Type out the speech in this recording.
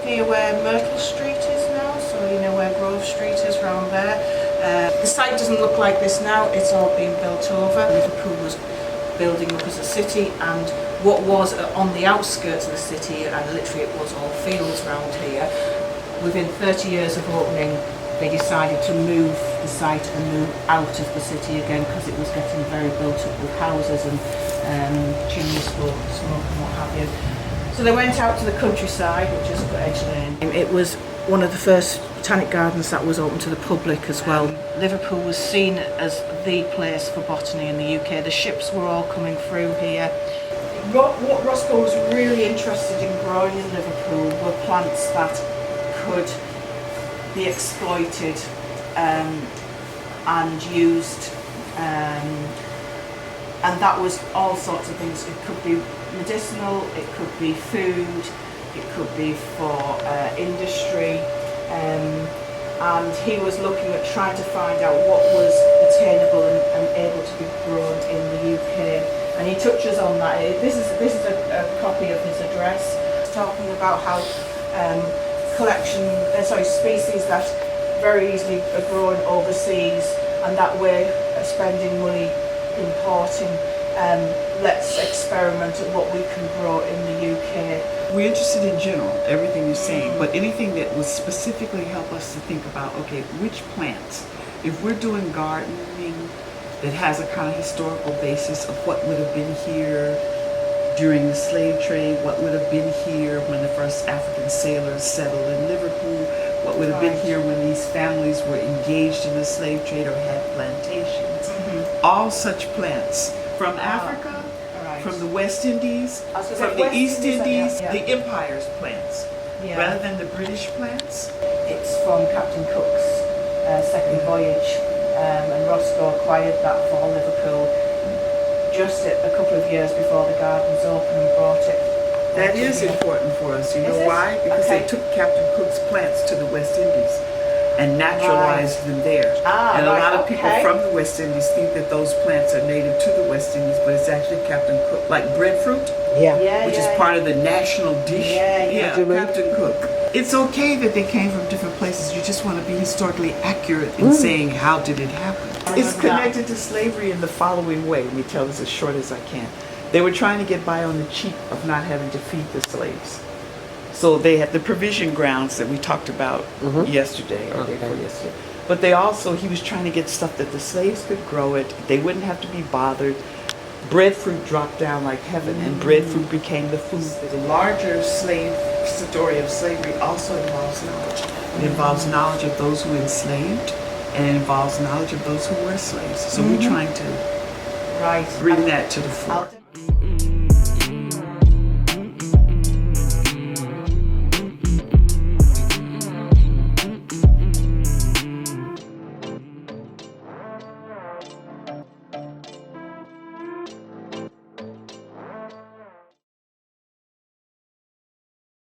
Here where Myrtle Street is now, so you know where Grove Street is around there. The site doesn't look like this now, it's all been built over. Liverpool was building up as a city, and what was on the outskirts of the city, and literally it was all fields around here, within 30 years of opening they decided to move the site and move out of the city again because it was getting very built up with houses and chimneys for smoke and what have you. So they went out to the countryside, which is Edge Lane. It was one of the first botanic gardens that was open to the public as well. Liverpool was seen as the place for botany in the UK. The ships were all coming through here. What Roscoe was really interested in growing in Liverpool were plants that could be exploited and used, and that was all sorts of things. It could be medicinal, it could be food, it could be for industry, and he was looking at trying to find out what was attainable and able to be grown in the UK, and he touches on that. This is a copy of his address, talking about how species that very easily are grown overseas, and that way spending money importing. Let's experiment at what we can grow in the UK. We're interested in general, everything you're saying, but anything that would specifically help us to think about, okay, which plants, if we're doing gardening that has a kind of historical basis of what would have been here during the slave trade, what would have been here when the first African sailors settled in Liverpool, what would have been here when these families were engaged in the slave trade or had plantations. All such plants from Africa, from the West Indies, from the East Indies, the Empire's plants, rather than the British plants. It's from Captain Cook's second voyage, and Roscoe acquired that for Liverpool just a couple of years before the gardens opened and brought it. That is important for us. You know why? Because they took Captain Cook's plants to the West Indies and naturalized them there. And a lot of people from the West Indies think that those plants are native to the West Indies, but it's actually Captain Cook, like breadfruit, which is part of the national dish. Captain Cook. It's okay that they came from different places. You just want to be historically accurate in saying how did it happen. It's connected to slavery in the following way. Let me tell this as short as I can. They were trying to get by on the cheap of not having to feed the slaves. So they had the provision grounds that we talked about yesterday or day before yesterday. But they also, he was trying to get stuff that the slaves could grow it. They wouldn't have to be bothered. Breadfruit dropped down like heaven, and breadfruit became the food. The larger story of slavery also involves knowledge. It involves knowledge of those who enslaved, and it involves knowledge of those who were slaves. So we're trying to bring that to the fore.